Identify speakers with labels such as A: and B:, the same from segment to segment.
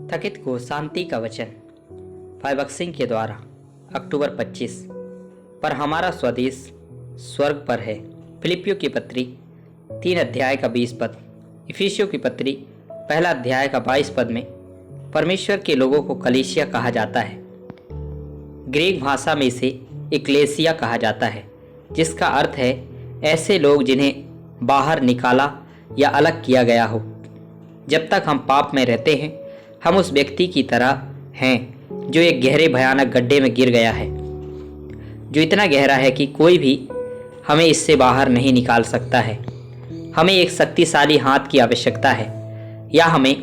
A: थकित को शांति का वचन भाई भगत सिंह के द्वारा अक्टूबर 25। पर हमारा स्वदेश स्वर्ग पर है। फिलिपियों की पत्री 3 अध्याय का 20 पद, इफिसियों की पत्री 1 अध्याय का 22 पद में परमेश्वर के लोगों को कलीसिया कहा जाता है। ग्रीक भाषा में इसे इक्लेसिया कहा जाता है, जिसका अर्थ है ऐसे लोग जिन्हें बाहर निकाला या अलग किया गया हो। जब तक हम पाप में रहते हैं, हम उस व्यक्ति की तरह हैं जो एक गहरे भयानक गड्ढे में गिर गया है, जो इतना गहरा है कि कोई भी हमें इससे बाहर नहीं निकाल सकता है। हमें एक शक्तिशाली हाथ की आवश्यकता है, या हमें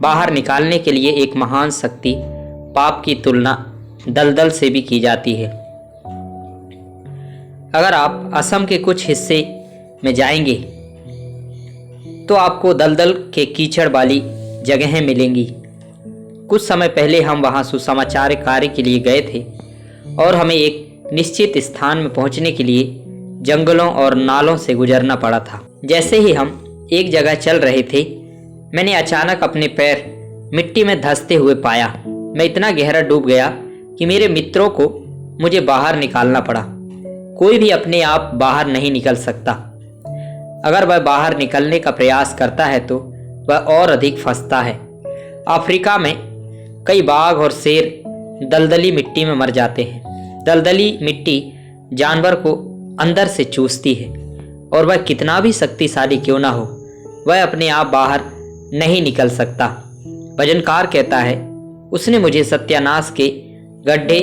A: बाहर निकालने के लिए एक महान शक्ति पाप की तुलना दलदल से भी की जाती है। अगर आप असम के कुछ हिस्से में जाएंगे तो आपको दलदल के कीचड़ वाली जगहें मिलेंगी। कुछ समय पहले हम वहां सुसमाचार कार्य के लिए गए थे और हमें एक निश्चित स्थान में पहुंचने के लिए जंगलों और नालों से गुजरना पड़ा था। जैसे ही हम एक जगह चल रहे थे, मैंने अचानक अपने पैर मिट्टी में धंसते हुए पाया। मैं इतना गहरा डूब गया कि मेरे मित्रों को मुझे बाहर निकालना पड़ा। कोई भी अपने आप बाहर नहीं निकल सकता। अगर वह बाहर निकलने का प्रयास करता है तो वह और अधिक फंसता है। अफ्रीका में कई बाघ और शेर दलदली मिट्टी में मर जाते हैं। दलदली मिट्टी जानवर को अंदर से चूसती है, और वह कितना भी शक्तिशाली क्यों ना हो, वह अपने आप बाहर नहीं निकल सकता। भजनकार कहता है, उसने मुझे सत्यानाश के गड्ढे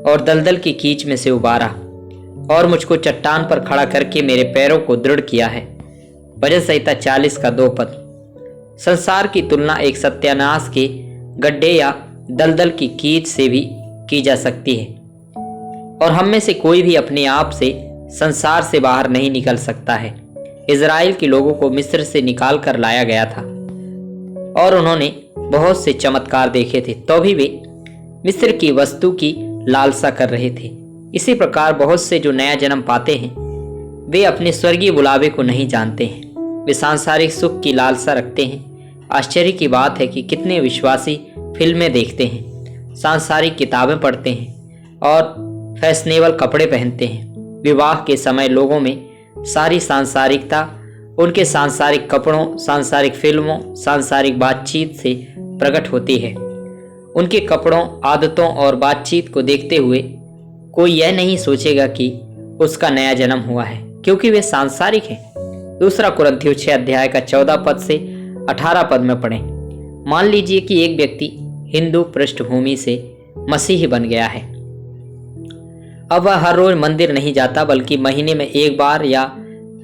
A: और दलदल की कीच में से उबारा और मुझको चट्टान पर खड़ा करके मेरे पैरों को दृढ़ किया है। भजन संहिता 40 का 2 पद। संसार की तुलना एक सत्यानाश के गड्ढे या दलदल की कीच से भी की जा सकती है, और हम में से कोई भी अपने आप से संसार से बाहर नहीं निकल सकता है। इज़राइल के लोगों को मिस्र से निकाल कर लाया गया था और उन्होंने बहुत से चमत्कार देखे थे, तो भी वे मिस्र की वस्तु की लालसा कर रहे थे। इसी प्रकार बहुत से जो नया जन्म पाते हैं, वे अपने स्वर्गीय बुलावे को नहीं जानते हैं। वे सांसारिक सुख की लालसा रखते हैं। आश्चर्य की बात है कि कितने विश्वासी फिल्में देखते हैं, सांसारिक किताबें पढ़ते हैं और फैशनेबल कपड़े पहनते हैं। विवाह के समय लोगों में सारी सांसारिकता उनके सांसारिक कपड़ों, सांसारिक फिल्मों, सांसारिक बातचीत से प्रकट होती है। उनके कपड़ों, आदतों और बातचीत को देखते हुए कोई यह नहीं सोचेगा कि उसका नया जन्म हुआ है, क्योंकि वे सांसारिक हैं। 2 कुरिन्थियों 6 अध्याय का 14 पद से 18 पद में पढ़ें। मान लीजिए कि एक व्यक्ति हिंदू पृष्ठभूमि से मसीही बन गया है। अब वह हर रोज मंदिर नहीं जाता, बल्कि महीने में एक बार या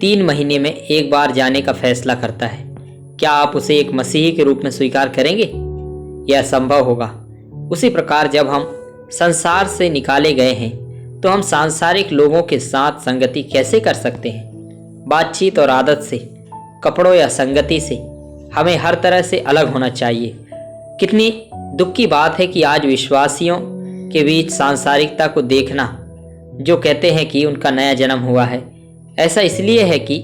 A: 3 महीने में एक बार जाने का फैसला करता है। क्या आप उसे एक मसीही के रूप में स्वीकार करेंगे? यह संभव होगा। उसी प्रकार जब हम संसार से निकाले गए हैं, तो हम सांसारिक लोगों के साथ संगति कैसे कर सकते हैं? बातचीत और आदत से, कपड़ों या संगति से हमें हर तरह से अलग होना चाहिए। कितनी दुख की बात है कि आज विश्वासियों के बीच सांसारिकता को देखना, जो कहते हैं कि उनका नया जन्म हुआ है। ऐसा इसलिए है कि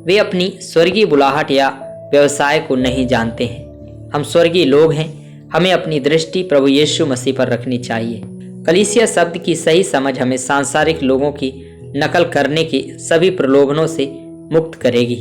A: वे अपनी स्वर्गीय बुलाहट या व्यवसाय को नहीं जानते हैं। हम स्वर्गीय लोग हैं। हमें अपनी दृष्टि प्रभु यीशु मसीह पर रखनी चाहिए। कलीसिया शब्द की सही समझ हमें सांसारिक लोगों की नकल करने के सभी प्रलोभनों से मुक्त करेगी।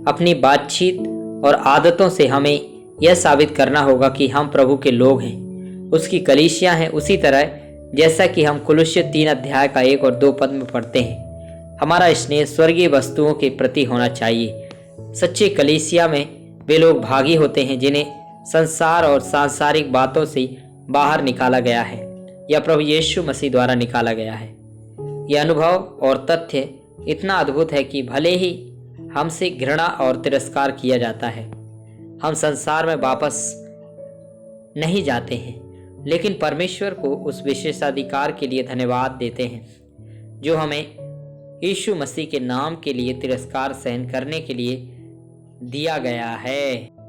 A: अपनी बातचीत और आदतों से हमें यह साबित करना होगा कि हम प्रभु के लोग हैं, उसकी कलीसिया हैं, उसी तरह जैसा कि हम कुलुस्सी 3 अध्याय का 1 और 2 पद में पढ़ते हैं। हमारा स्नेह स्वर्गीय वस्तुओं के प्रति होना चाहिए। सच्चे कलीसिया में वे लोग भागी होते हैं जिन्हें संसार और सांसारिक बातों से बाहर निकाला गया है, या प्रभु यीशु मसीह द्वारा निकाला गया है। यह अनुभव और तथ्य इतना अद्भुत है कि भले ही हमसे घृणा और तिरस्कार किया जाता है, हम संसार में वापस नहीं जाते हैं, लेकिन परमेश्वर को उस विशेषाधिकार के लिए धन्यवाद देते हैं जो हमें यीशु मसीह के नाम के लिए तिरस्कार सहन करने के लिए दिया गया है।